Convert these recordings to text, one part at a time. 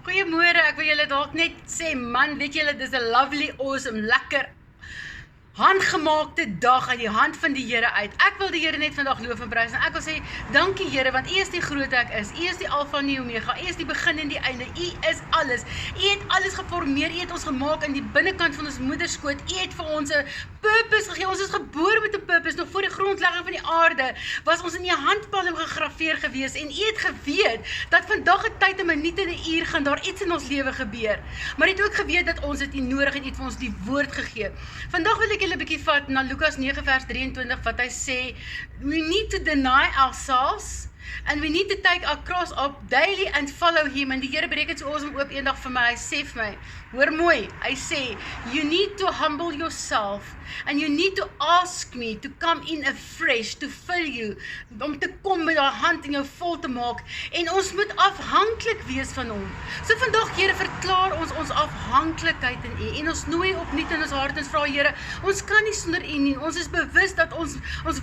Goeiemôre, ek wil julle dalk net sê, man, weet julle, dis 'n lovely, awesome, lekker, handgemaakte dag uit die hand van die Here uit. Ek wil die Here net vandag loof en prys en ek wil sê, dankie Here, want U is die groot ek is. U is die Alfa en die Omega. U is die begin en die einde. U is alles. U het alles geformeer. U het ons gemaak in die binnekant van ons moederskoot. U het vir ons 'n purpose gegee. Ons is gebore met 'n purpose. Nog voor die grondlegging van die aarde was ons in U handpalm gegraveer gewees en U het geweet dat vandag 'n tyd, 'n minuut en 'n uur gaan daar iets in ons lewe gebeur. Maar U het ook geweet dat ons dit nie nodig het. U het vir ons die woord gegee. Vandag wil ek julle 'n bietjie vat na Lukas 9 vers 23 wat hy sê, we need to deny ourselves and we need to take our cross up daily and follow him. En die Here breek dit so awesome oop eendag vir my. Hy sê vir my, hoor mooi, hy sê, you need to humble yourself and you need to ask me to come in afresh, to fill you, om te kom met haar hand en jou vol te maak. En ons moet afhanklik wees van hom. So vandag, Here, verklaar ons afhanklikheid in U. En ons nooi opnuut in ons hart en vra, Here, ons kan nie sonder U nie. Ons is bewus dat ons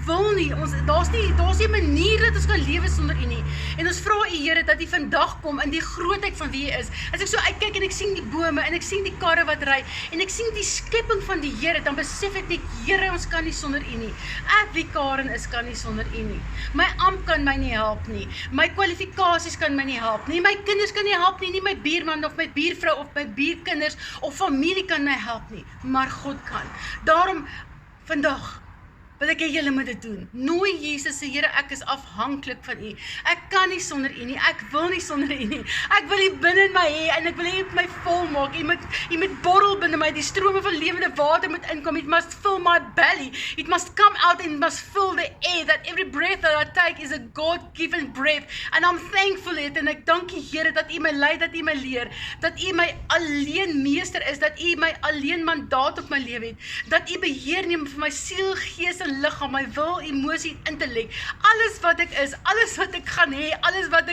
wil nie, daar's nie 'n manier dat ons kan lewe sonder U nie. En ons vra U, Here, dat U vandag kom in die grootheid van wie U is. As ek so uitkyk en ek sien die bome en ek sien die karre wat ry en ek sien die skepping van die Here, dan besef ek net, Here, ons kan nie sonder U nie. Ek wie Karen is kan nie sonder U nie. My amp kan my nie help nie. My kwalifikasies kan my nie help nie. My kinders kan nie help nie, nie my buurman of my buurvrou of my buurkinders of familie kan my help nie, maar God kan. Daarom vandag wil ek hê julle moet dit doen. Nooi Jesus sê, Here, ek is afhanklik van U. Ek kan nie sonder U nie. Ek wil nie sonder U nie. Ek wil U binne in my hê en ek wil hê U my vol maak. U moet borrel binne my. Die strome van lewende water moet inkom. It must fill my belly. It must come out and it must fill the air. That every breath that I take is a God-given breath. And I'm thankful it. En ek dank U, Here, dat U my lei, dat U my leer, dat U my alleen meester is, dat U my alleen mandaat op my lewe het, dat U beheer neem vir my siel, gees en liggaam, my wil, emosie, intellek, alles wat ek is, alles wat ek gaan hê, alles wat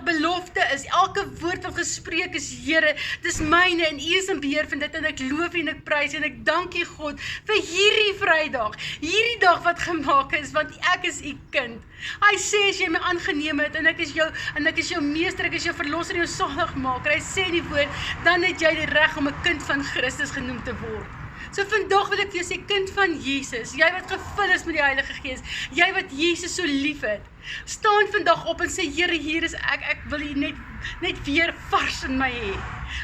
belofte is, elke woord wat gespreek is, Here, dis myne en U is in beheer van dit en ek loof en ek prys en ek dank U, God, vir hierdie Vrydag, hierdie dag wat gemaak is, want ek is U kind. Hy sê as jy my aangeneem het en ek is jou meester, ek is jou verlosser en jou saligmaker. Hy sê in die woord, dan het jy die reg om 'n kind van Christus genoem te word. So vandag wil ek vir jou sê, kind van Jesus, jy wat gevul is met die Heilige Gees, jy wat Jesus so lief het, staan vandag op en sê, Here, hier is ek wil U net weer vars in my hê.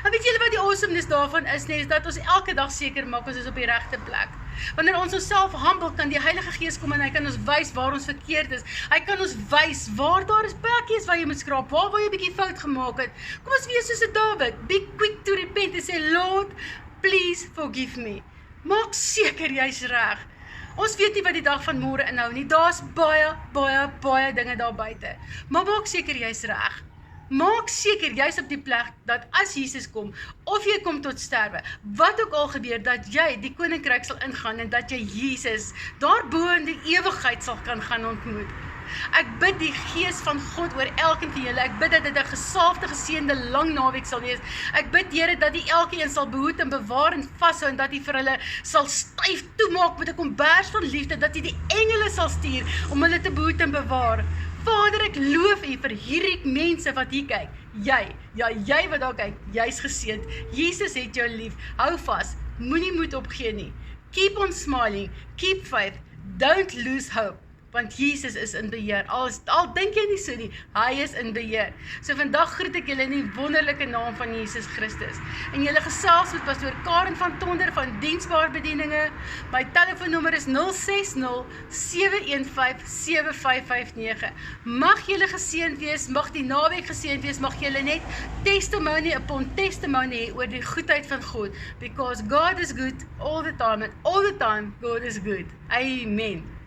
En weet julle wat die awesomeness daarvan is, is dat ons elke dag seker maak ons is op die regte plek. Wanneer ons onsself humble, kan die Heilige Gees kom en hy kan ons wys waar ons verkeerd is. Hy kan ons wys waar daar is plekkies waar jy moet skraap, waar jy 'n bietjie fout gemaak het. Kom ons wees soos 'n Dawid, be quick to repent en sê, Lord, please forgive me. Maak seker jy's reg. Ons weet nie wat die dag van môre inhou nie. Daar's baie dinge daar buite. Maar maak seker jy's reg. Maak seker jy's op die plek dat as Jesus kom, of jy kom tot sterwe, wat ook al gebeur, dat jy die koninkryk sal ingaan en dat jy Jesus daarbo in die ewigheid sal kan gaan ontmoet. Ek bid die Gees van God oor elkeen van julle. Ek bid dat dit 'n gesalfde, geseënde lang naweek sal wees. Ek bid, Here, dat U elkeen sal behoed en bewaar en vashou en dat U vir hulle sal styf toemaak met 'n kombers van liefde, dat U die engele sal stuur om hulle te behoed en bewaar. Vader, ek loof U vir hierdie mense wat hier kyk. Jy wat daar kyk, jy's geseënd. Jesus het jou lief. Hou vas. Moenie moed opgee nie. Keep on smiling. Keep faith. Don't lose hope. Want Jesus is in beheer. Al dink jy nie so nie, hy is in beheer. So vandag groet ek julle in die wonderlike naam van Jesus Christus. En julle gesels met pastoor Karen van Tonder van Diensbaar Bedieninge. My telefoonnommer is 060-715-7559. Mag julle geseënd wees, mag die naweek geseënd wees, mag julle net testimony upon testimony hê oor die goedheid van God. Because God is good all the time and all the time God is good. Amen.